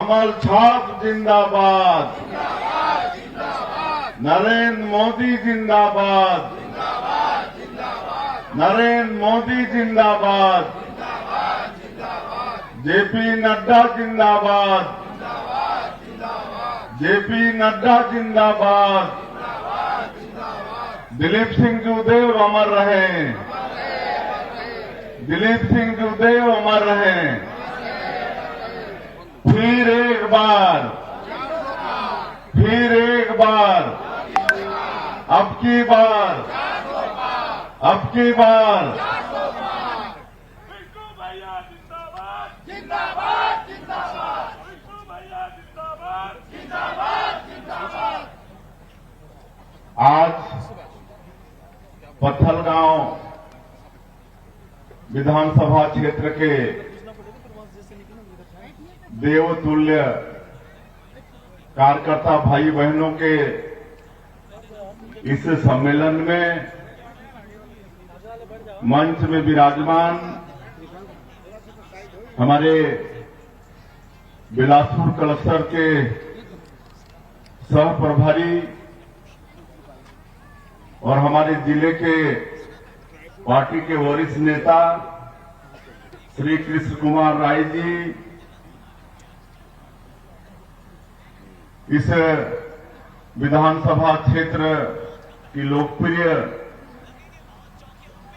कमल छाप जिंदाबाद, नरेंद्र मोदी जिंदाबाद, नरेंद्र मोदी जिंदाबाद, जेपी नड्डा जिंदाबाद, जेपी नड्डा जिंदाबाद, दिलीप सिंह जूदेव अमर रहे, दिलीप सिंह जूदेव अमर रहे। फिर एक बार, फिर एक बार, अब की बार, अब की बार। बिट्टू भैया जिंदाबाद जिंदाबाद जिंदाबाद, बिट्टू भैया जिंदाबाद जिंदाबाद जिंदाबाद। आज पत्थलगांव विधानसभा क्षेत्र के देवतुल्य कार्यकर्ता भाई बहनों के इस सम्मेलन में मंच में विराजमान हमारे बिलासपुर क्लस्टर के सह प्रभारी और हमारे जिले के पार्टी के वरिष्ठ नेता श्री कृष्ण कुमार राय जी, इस विधानसभा क्षेत्र की लोकप्रिय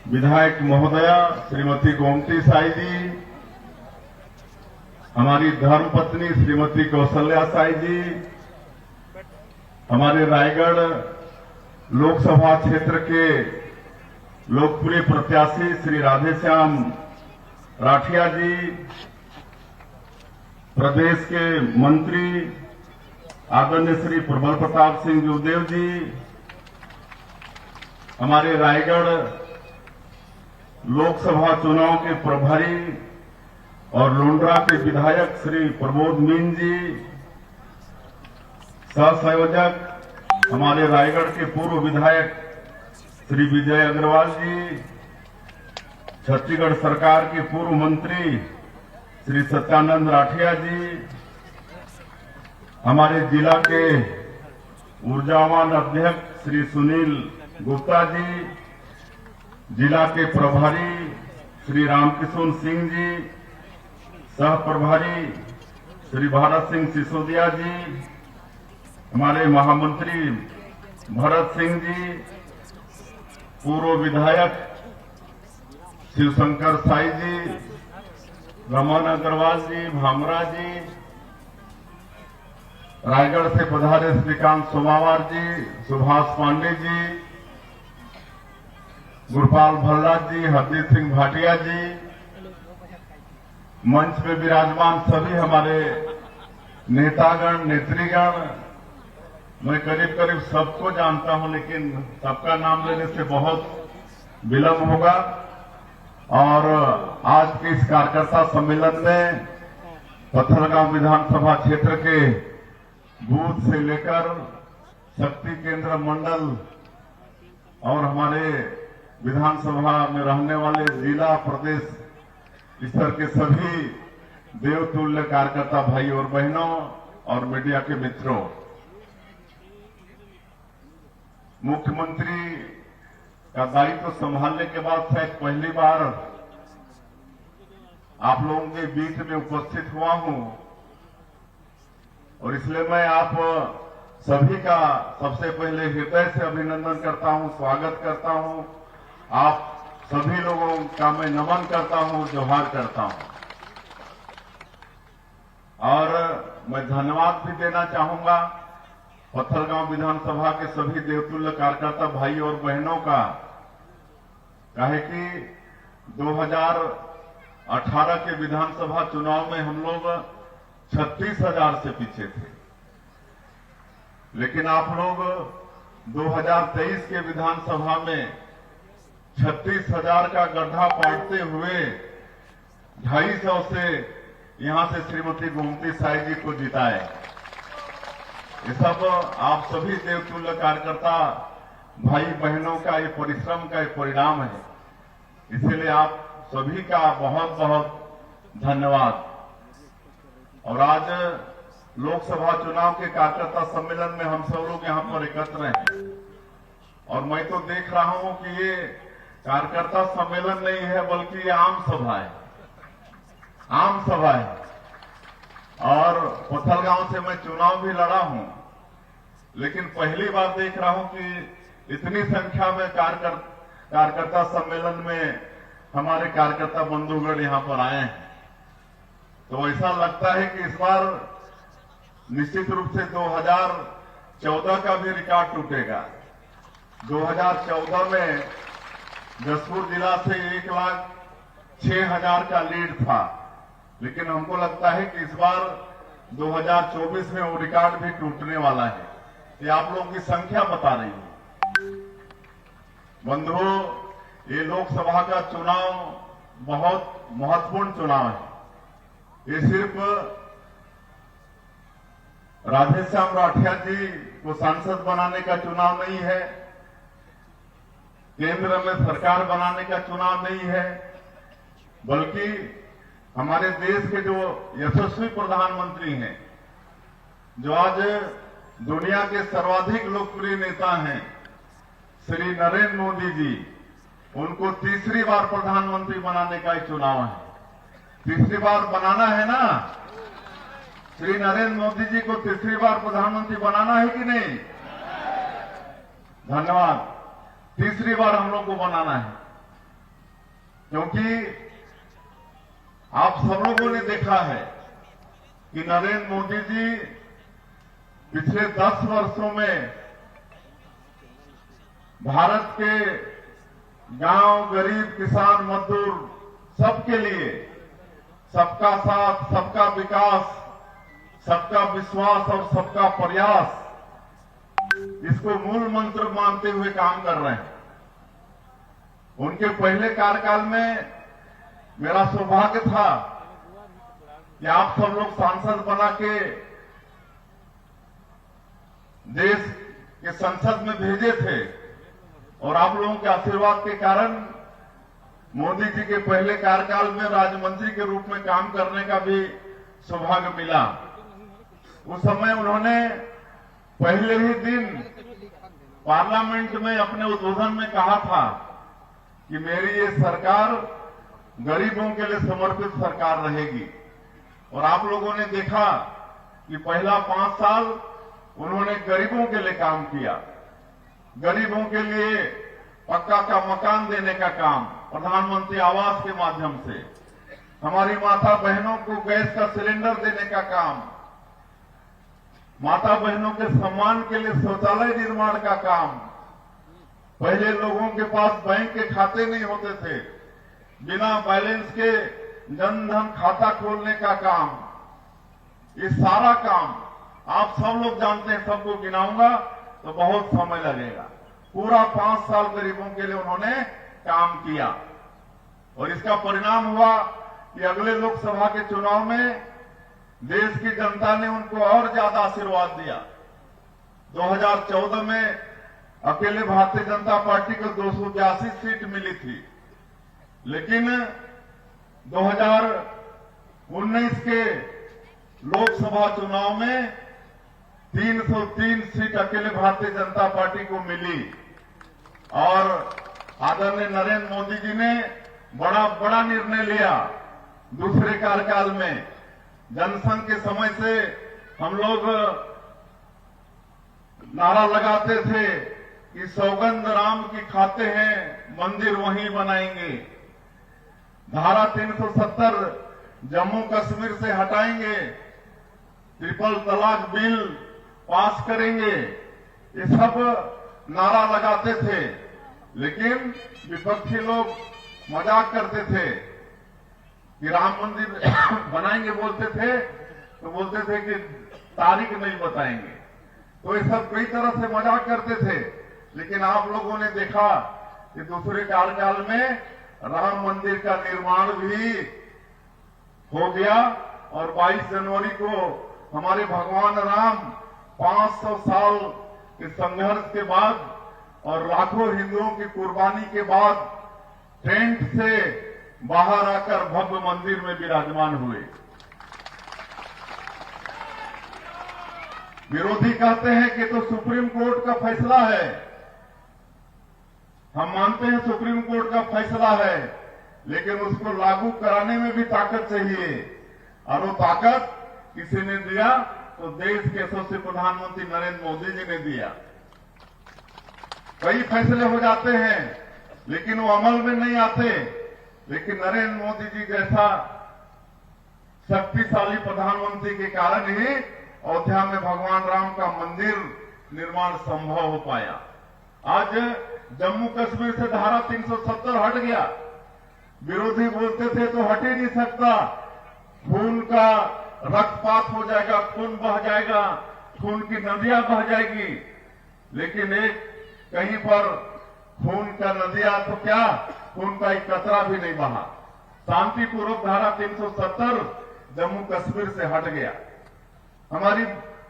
विधायक महोदया श्रीमती गोमती साई जी, हमारी धर्मपत्नी श्रीमती कौशल्या साई जी, हमारे रायगढ़ लोकसभा क्षेत्र के लोकप्रिय प्रत्याशी श्री राधेश्याम राठिया जी, प्रदेश के मंत्री आदरणीय श्री प्रबल प्रताप सिंह जूदेव जी, हमारे रायगढ़ लोकसभा चुनाव के प्रभारी और लोंडरा के विधायक श्री प्रमोद मीन जी, सह संयोजक हमारे रायगढ़ के पूर्व विधायक श्री विजय अग्रवाल जी, छत्तीसगढ़ सरकार के पूर्व मंत्री श्री सत्यानंद राठिया जी, हमारे जिला के ऊर्जावान अध्यक्ष श्री सुनील गुप्ता जी, जिला के प्रभारी श्री रामकिशोर सिंह जी, सह प्रभारी श्री भारत सिंह सिसोदिया जी, हमारे महामंत्री भरत सिंह जी, पूर्व विधायक शिवशंकर साई जी, रमन अग्रवाल जी, भामरा जी, रायगढ़ से पधारे श्रीकांत सोमावार जी, सुभाष पांडे जी, गुरपाल भल्ला जी, हरदीप सिंह भाटिया जी, मंच पे विराजमान सभी हमारे नेतागण नेत्रीगण, मैं करीब करीब सबको जानता हूं, लेकिन सबका नाम लेने से बहुत विलंब होगा। और आज के इस कार्यकर्ता सम्मेलन में पत्थलगांव विधानसभा क्षेत्र के बूथ से लेकर शक्ति केंद्र मंडल और हमारे विधानसभा में रहने वाले जिला प्रदेश स्तर के सभी देवतुल्य कार्यकर्ता भाई और बहनों और मीडिया के मित्रों, मुख्यमंत्री का दायित्व संभालने के बाद शायद पहली बार आप लोगों के बीच में उपस्थित हुआ हूं और इसलिए मैं आप सभी का सबसे पहले हृदय से अभिनंदन करता हूं, स्वागत करता हूं। आप सभी लोगों का मैं नमन करता हूं, जोहार करता हूं। और मैं धन्यवाद भी देना चाहूंगा पत्थलगांव विधानसभा के सभी देवतुल्य कार्यकर्ता भाई और बहनों का, काहे कि 2018 के विधानसभा चुनाव में हम लोग 36,000 से पीछे थे, लेकिन आप लोग 2023 के विधानसभा में 36,000 का गड्ढा पाटते हुए 250 से यहां से श्रीमती गोमती साई जी को जिताए। ये सब आप सभी देवतुल्य कार्यकर्ता भाई बहनों का ये परिश्रम का एक परिणाम है, इसलिए आप सभी का बहुत बहुत धन्यवाद। और आज लोकसभा चुनाव के कार्यकर्ता सम्मेलन में हम सब लोग यहां पर एकत्र हैं और मैं तो देख रहा हूं कि ये कार्यकर्ता सम्मेलन नहीं है बल्कि ये आम सभा है, आम सभा है। और पथलगांव से मैं चुनाव भी लड़ा हूं, लेकिन पहली बार देख रहा हूं कि इतनी संख्या में कार्यकर्ता सम्मेलन में हमारे कार्यकर्ता बंधुगण यहां पर आए हैं। तो ऐसा लगता है कि इस बार निश्चित रूप से 2014 का भी रिकॉर्ड टूटेगा। 2014 में जसपुर जिला से 1,06,000 का लीड था, लेकिन हमको लगता है कि इस बार 2024 में वो रिकॉर्ड भी टूटने वाला है। ये आप लोगों की संख्या बता रही है। बंधुओं, ये लोकसभा का चुनाव बहुत महत्वपूर्ण चुनाव है। ये सिर्फ राधेश्याम राठिया जी को सांसद बनाने का चुनाव नहीं है, केंद्र में सरकार बनाने का चुनाव नहीं है, बल्कि हमारे देश के जो यशस्वी प्रधानमंत्री हैं, जो आज दुनिया के सर्वाधिक लोकप्रिय नेता हैं, श्री नरेंद्र मोदी जी, उनको तीसरी बार प्रधानमंत्री बनाने का ही चुनाव है। तीसरी बार बनाना है ना? श्री नरेंद्र मोदी जी को तीसरी बार प्रधानमंत्री बनाना है कि नहीं? धन्यवाद। तीसरी बार हम लोग को बनाना है, क्योंकि आप सब लोगों ने देखा है कि नरेंद्र मोदी जी पिछले 10 वर्षों में भारत के गांव, गरीब, किसान, मजदूर सबके लिए सबका साथ, सबका विकास, सबका विश्वास और सबका प्रयास, इसको मूल मंत्र मानते हुए काम कर रहे हैं। उनके पहले कार्यकाल में मेरा सौभाग्य था कि आप सब लोग सांसद बना के देश के संसद में भेजे थे और आप लोगों के आशीर्वाद के कारण मोदी जी के पहले कार्यकाल में राज्य मंत्री के रूप में काम करने का भी सौभाग्य मिला। उस समय उन्होंने पहले ही दिन पार्लियामेंट में अपने उद्बोधन में कहा था कि मेरी ये सरकार गरीबों के लिए समर्पित सरकार रहेगी। और आप लोगों ने देखा कि पहला 5 साल उन्होंने गरीबों के लिए काम किया। गरीबों के लिए पक्का का मकान देने का काम प्रधानमंत्री आवास के माध्यम से, हमारी माता बहनों को गैस का सिलेंडर देने का काम, माता बहनों के सम्मान के लिए शौचालय निर्माण का काम। पहले लोगों के पास बैंक के खाते नहीं होते थे, बिना बैलेंस के जनधन खाता खोलने का काम। ये सारा काम आप सब लोग जानते हैं, सबको गिनाऊंगा तो बहुत समय लगेगा। पूरा 5 साल गरीबों के लिए उन्होंने काम किया और इसका परिणाम हुआ कि अगले लोकसभा के चुनाव में देश की जनता ने उनको और ज्यादा आशीर्वाद दिया। 2014 में अकेले भारतीय जनता पार्टी को 282 सीट मिली थी, लेकिन 2019 के लोकसभा चुनाव में 303 सीट अकेले भारतीय जनता पार्टी को मिली। और आदरणीय नरेंद्र मोदी जी ने बड़ा निर्णय लिया दूसरे कार्यकाल में। जनसंघ के समय से हम लोग नारा लगाते थे कि सौगंध राम की खाते हैं, मंदिर वहीं बनाएंगे। धारा 370 जम्मू कश्मीर से हटाएंगे, ट्रिपल तलाक बिल पास करेंगे, ये सब नारा लगाते थे। लेकिन विपक्षी लोग मजाक करते थे कि राम मंदिर बनाएंगे, बोलते थे तो बोलते थे कि तारीख नहीं बताएंगे। तो ये सब कई तरह से मजाक करते थे। लेकिन आप लोगों ने देखा कि दूसरे कार्यकाल में राम मंदिर का निर्माण भी हो गया और 22 जनवरी को हमारे भगवान राम 500 साल के संघर्ष के बाद और लाखों हिंदुओं की कुर्बानी के बाद टेंट से बाहर आकर भव्य मंदिर में विराजमान हुए। विरोधी कहते हैं कि तो सुप्रीम कोर्ट का फैसला है। हम मानते हैं सुप्रीम कोर्ट का फैसला है, लेकिन उसको लागू कराने में भी ताकत चाहिए, और वो ताकत किसी ने दिया तो देश के यशस्वी प्रधानमंत्री नरेंद्र मोदी जी ने दिया। कई फैसले हो जाते हैं लेकिन वो अमल में नहीं आते, लेकिन नरेंद्र मोदी जी जैसा शक्तिशाली प्रधानमंत्री के कारण ही अयोध्या में भगवान राम का मंदिर निर्माण संभव हो पाया। आज जम्मू कश्मीर से धारा 370 हट गया। विरोधी बोलते थे तो हट ही नहीं सकता, खून का रक्तपात हो जाएगा, खून बह जाएगा, खून की नदियां बह जाएगी। लेकिन एक कहीं पर खून का नदियां तो क्या, खून का एक कतरा भी नहीं बहा। शांतिपूर्वक धारा 370 जम्मू कश्मीर से हट गया। हमारी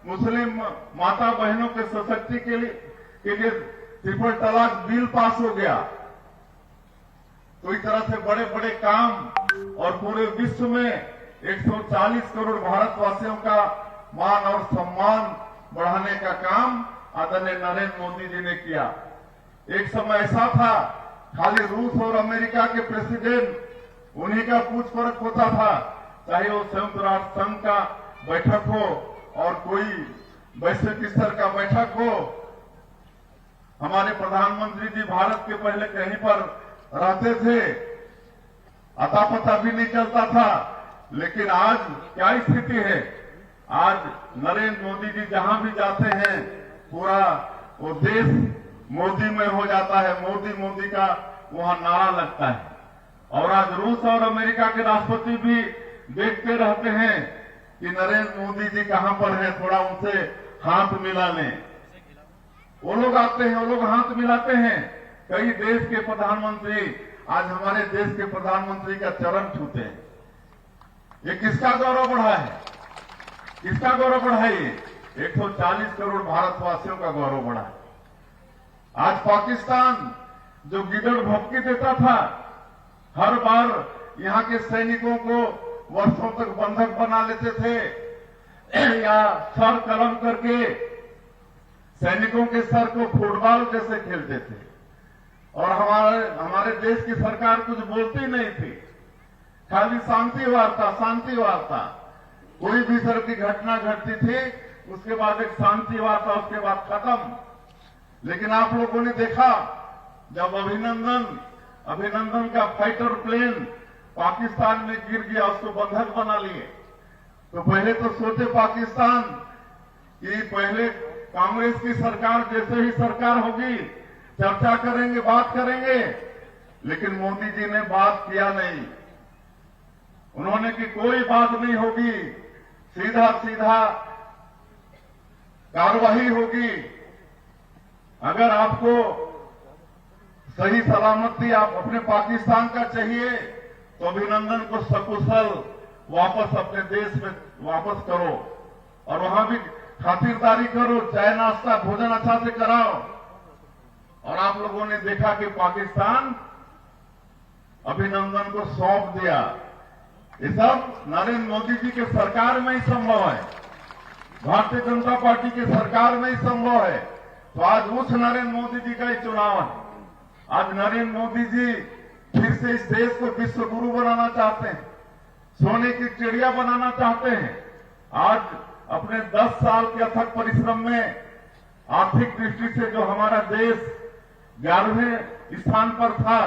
मुस्लिम माता बहनों के सशक्ति के लिए ट्रिपल तलाक बिल पास हो गया। तो इस तरह से बड़े बड़े काम, और पूरे विश्व में 140 करोड़ भारतवासियों का मान और सम्मान बढ़ाने का काम आदरणीय नरेंद्र मोदी जी ने किया। एक समय ऐसा था खाली रूस और अमेरिका के प्रेसिडेंट उन्हीं का पूछ परख होता था, चाहे वो संयुक्त राष्ट्र संघ का बैठक हो और कोई वैश्विक स्तर का बैठक हो। हमारे प्रधानमंत्री जी भारत के पहले कहीं पर रहते थे, अता पता भी नहीं चलता था, लेकिन आज क्या स्थिति है। आज नरेंद्र मोदी जी जहां भी जाते हैं पूरा वो देश मोदीमय हो जाता है, मोदी मोदी का वहां नारा लगता है। और आज रूस और अमेरिका के राष्ट्रपति भी देखते रहते हैं कि नरेंद्र मोदी जी कहां पर हैं, थोड़ा उनसे हाथ मिला लें। वो लोग आते हैं, वो लोग हाथ मिलाते हैं। कई देश के प्रधानमंत्री आज हमारे देश के प्रधानमंत्री का चरण छूते हैं। ये किसका गौरव बढ़ा है, किसका गौरव बढ़ा है? ये 140 करोड़ भारतवासियों का गौरव बढ़ा है। आज पाकिस्तान जो गिदड़ भपकी देता था, हर बार यहां के सैनिकों को वर्षों तक बंधक बना लेते थे या सर कलम करके सैनिकों के सर को फुटबॉल जैसे खेलते थे, और हमारे देश की सरकार कुछ बोलती नहीं थी, खाली शांति वार्ता, शांति वार्ता। कोई भी तरह की घटना घटती थी उसके बाद एक शांति वार्ता, उसके बाद खत्म। लेकिन आप लोगों ने देखा जब अभिनंदन का फाइटर प्लेन पाकिस्तान में गिर गया, उसको बंधक बना लिए, तो पहले तो सोचे पाकिस्तान कि पहले कांग्रेस की सरकार जैसे ही सरकार होगी चर्चा करेंगे, बात करेंगे, लेकिन मोदी जी ने बात किया नहीं। उन्होंने कि कोई बात नहीं होगी, सीधा सीधा कार्रवाई होगी। अगर आपको सही सलामती आप अपने पाकिस्तान का चाहिए तो अभिनंदन को सकुशल वापस अपने देश में वापस करो, और वहां भी खातिरदारी करो, चाय नाश्ता भोजन अच्छा से कराओ। और आप लोगों ने देखा कि पाकिस्तान अभिनंदन को सौंप दिया। ये सब नरेंद्र मोदी जी के सरकार में ही संभव है, भारतीय जनता पार्टी की सरकार में ही संभव है। तो आज उस नरेंद्र मोदी जी का ही चुनाव है। आज नरेंद्र मोदी जी फिर से इस देश को विश्व गुरु बनाना चाहते हैं, सोने की चिड़िया बनाना चाहते हैं। आज अपने 10 साल के अथक परिश्रम में आर्थिक दृष्टि से जो हमारा देश 11वें स्थान पर था,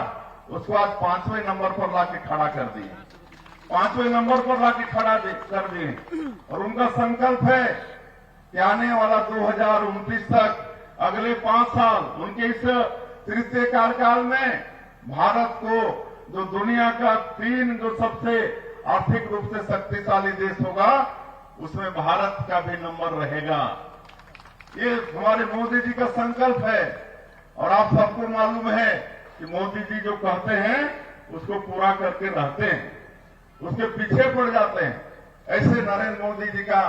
उसको आज 5वें नंबर पर लाके खड़ा कर दिए, 5वें नंबर पर लाके खड़ा कर दिए। और उनका संकल्प है कि आने वाला 2029 तक अगले 5 साल उनके इस तृतीय कार्यकाल में भारत को जो दुनिया का 3 जो सबसे आर्थिक रूप से शक्तिशाली देश होगा उसमें भारत का भी नंबर रहेगा। ये हमारे मोदी जी का संकल्प है। और आप सबको मालूम है कि मोदी जी जो कहते हैं उसको पूरा करके रहते हैं, उसके पीछे पड़ जाते हैं। ऐसे नरेंद्र मोदी जी का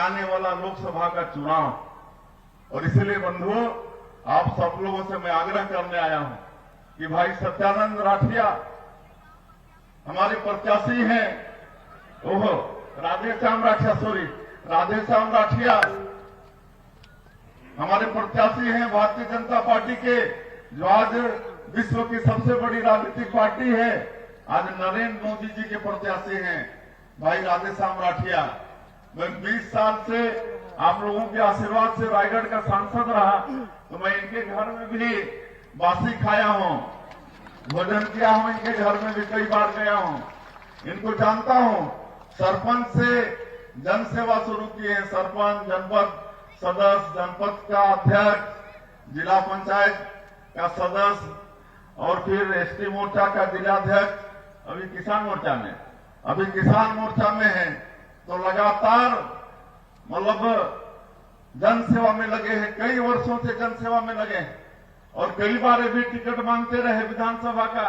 आने वाला लोकसभा का चुनाव। और इसलिए बंधुओं, आप सब लोगों से मैं आग्रह करने आया हूं कि भाई सत्यानंद राठिया हमारे प्रत्याशी हैं, ओहो राधेश्याम राठिया हमारे प्रत्याशी हैं भारतीय जनता पार्टी के, जो आज विश्व की सबसे बड़ी राजनीतिक पार्टी है। आज नरेंद्र मोदी जी के प्रत्याशी हैं भाई राधेश्याम राठिया। मैं 20 साल से आप लोगों के आशीर्वाद से रायगढ़ का सांसद रहा, तो मैं इनके घर में भी बासी खाया हूं, भोजन किया हूं, इनके घर में भी कई बार गया हूं, इनको जानता हूं। सरपंच से जन सेवा शुरू की है, सरपंच, जनपद सदस्य, जनपद का अध्यक्ष, जिला पंचायत का सदस्य और फिर एसटी मोर्चा का जिलाध्यक्ष, अभी किसान मोर्चा में है। तो लगातार मतलब जन सेवा में लगे हैं, कई वर्षों से जन सेवा में लगे हैं और कई बार भी टिकट मांगते रहे विधानसभा का,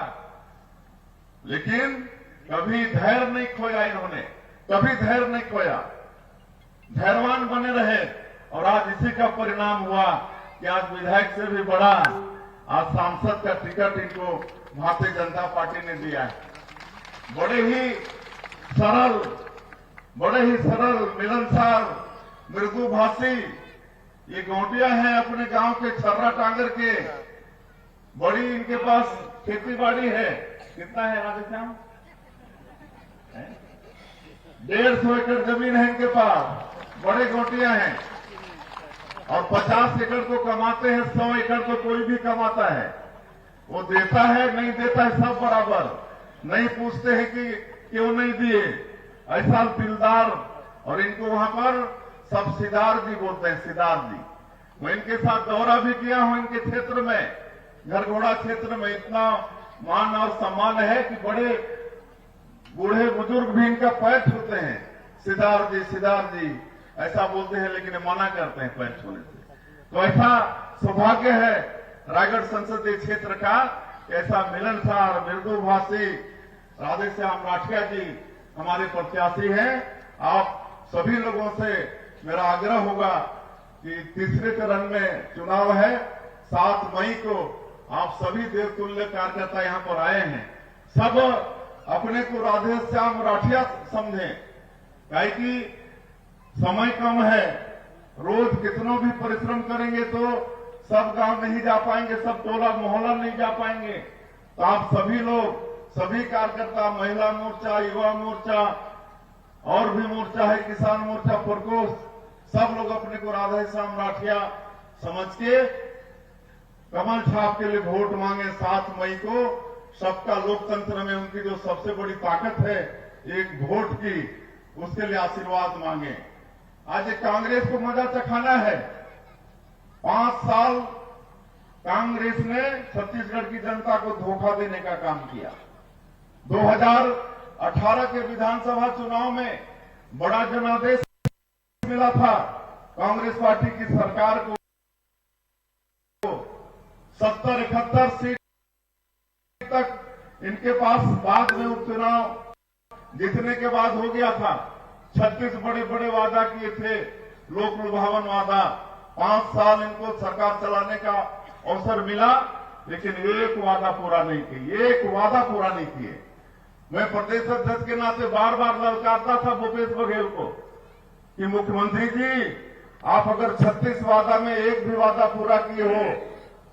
लेकिन कभी धैर्य नहीं खोया इन्होंने, कभी धैर्य नहीं खोया, धैर्यवान बने रहे। और आज इसी का परिणाम हुआ कि आज विधायक से भी बड़ा आज सांसद का टिकट इनको भारतीय जनता पार्टी ने दिया है। बड़े ही सरल, मिलनसार, मृदुभाषी ये गोटिया है, अपने गांव के छर्रा टांगर के। बड़ी इनके पास खेती बाड़ी है, कितना है राधेश्याम? 150 एकड़ जमीन है इनके पास, बड़े गोटिया हैं और 50 एकड़ को कमाते हैं, 100 एकड़ को कोई भी कमाता है। वो देता है नहीं देता है सब बराबर, नहीं पूछते हैं कि क्यों नहीं दिए, ऐसा दिलदार। और इनको वहां पर सब सिदार जी बोलते हैं, सिदार जी। मैं इनके साथ दौरा भी किया हूं, इनके क्षेत्र में, घरघोड़ा क्षेत्र में। इतना मान और सम्मान है कि बड़े बूढ़े बुजुर्ग भी इनका पैर छूते हैं, सिदार जी ऐसा बोलते हैं, लेकिन मना करते हैं पैर छूने से। तो ऐसा सौभाग्य है रायगढ़ संसदीय क्षेत्र का, ऐसा मिलनसार, मृदुभाषी राधेश्याम राठिया जी हमारे प्रत्याशी हैं। आप सभी लोगों से मेरा आग्रह होगा कि तीसरे चरण में चुनाव है, 7 मई को आप सभी देवतुल्य कार्यकर्ता यहां पर आए हैं, सब अपने को राधेश्याम राठिया समझें, काहे कि समय कम है, रोज कितनों भी परिश्रम करेंगे तो सब गांव नहीं जा पाएंगे, सब टोला मोहल्ला नहीं जा पाएंगे। तो आप सभी लोग, सभी कार्यकर्ता, महिला मोर्चा, युवा मोर्चा और भी मोर्चा है, किसान मोर्चा, प्रकोष्ठ, सब लोग अपने को राधेश्याम राठिया समझ के कमल छाप के लिए वोट मांगे 7 मई को। सबका लोकतंत्र में उनकी जो सबसे बड़ी ताकत है एक वोट की, उसके लिए आशीर्वाद मांगे। आज कांग्रेस को मजा चखाना है। 5 साल कांग्रेस ने छत्तीसगढ़ की जनता को धोखा देने का काम किया। 2018 के विधानसभा चुनाव में बड़ा जनादेश मिला था कांग्रेस पार्टी की सरकार को, 70-71 सीट तक इनके पास बाद में उपचुनाव जीतने के बाद हो गया था। 36 बड़े बड़े वादा किए थे, लोक लुभावन वादा। 5 साल इनको सरकार चलाने का अवसर मिला, लेकिन एक वादा पूरा नहीं किए। मैं प्रदेश अध्यक्ष के नाते बार बार ललकारता था भूपेश बघेल को कि मुख्यमंत्री जी, आप अगर 36 वादा में एक भी वादा पूरा किए हो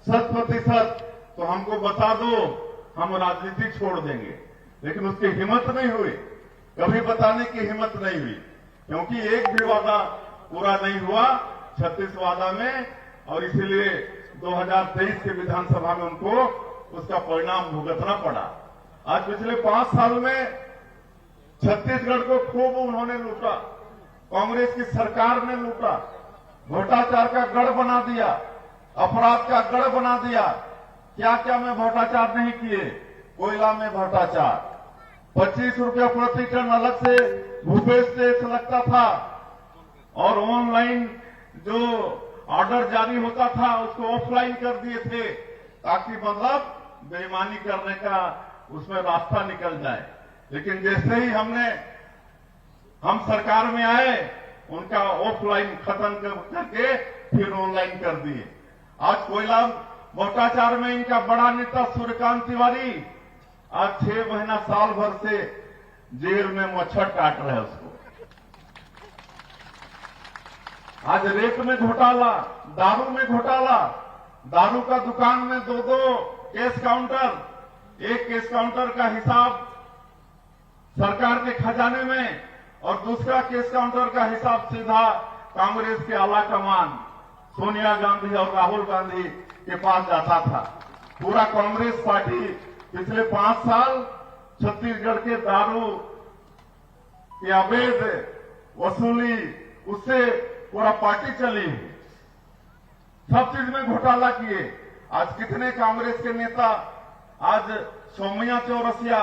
100%, तो हमको बता दो, हम राजनीति छोड़ देंगे। लेकिन उसकी हिम्मत नहीं हुई, कभी बताने की हिम्मत नहीं हुई, क्योंकि एक भी वादा पूरा नहीं हुआ 36 वादा में। और इसीलिए 2023 के विधानसभा में उनको उसका परिणाम भुगतना पड़ा। आज पिछले 5 साल में छत्तीसगढ़ को खूब उन्होंने लूटा, कांग्रेस की सरकार ने लूटा, भ्रष्टाचार का गढ़ बना दिया, अपराध का गढ़ बना दिया। क्या क्या में भ्रष्टाचार नहीं किए? कोयला में भ्रष्टाचार, 25 रुपया प्रति टन अलग से भूपेश टैक्स लगता था, और ऑनलाइन जो ऑर्डर जारी होता था उसको ऑफलाइन कर दिए थे, ताकि मतलब बेईमानी करने का उसमें रास्ता निकल जाए। लेकिन जैसे ही हम सरकार में आए, उनका ऑफलाइन खत्म करके फिर ऑनलाइन कर दिए। आज कोयला भ्रष्टाचार में इनका बड़ा नेता सूर्यकांत तिवारी आज 6 महीना साल भर से जेल में मच्छर काट रहे हैं उसको। आज रेत में घोटाला, दारू में घोटाला, दारू का दुकान में दो केस काउंटर, एक केस काउंटर का हिसाब सरकार के खजाने में और दूसरा केस काउंटर का हिसाब सीधा कांग्रेस के आला कमान सोनिया गांधी और राहुल गांधी के पास जाता था। पूरा कांग्रेस पार्टी पिछले 5 साल छत्तीसगढ़ के दारू की अवैध वसूली, उससे पूरा पार्टी चली, सब चीज में घोटाला किए। आज कितने कांग्रेस के नेता आज सौम्या चौरसिया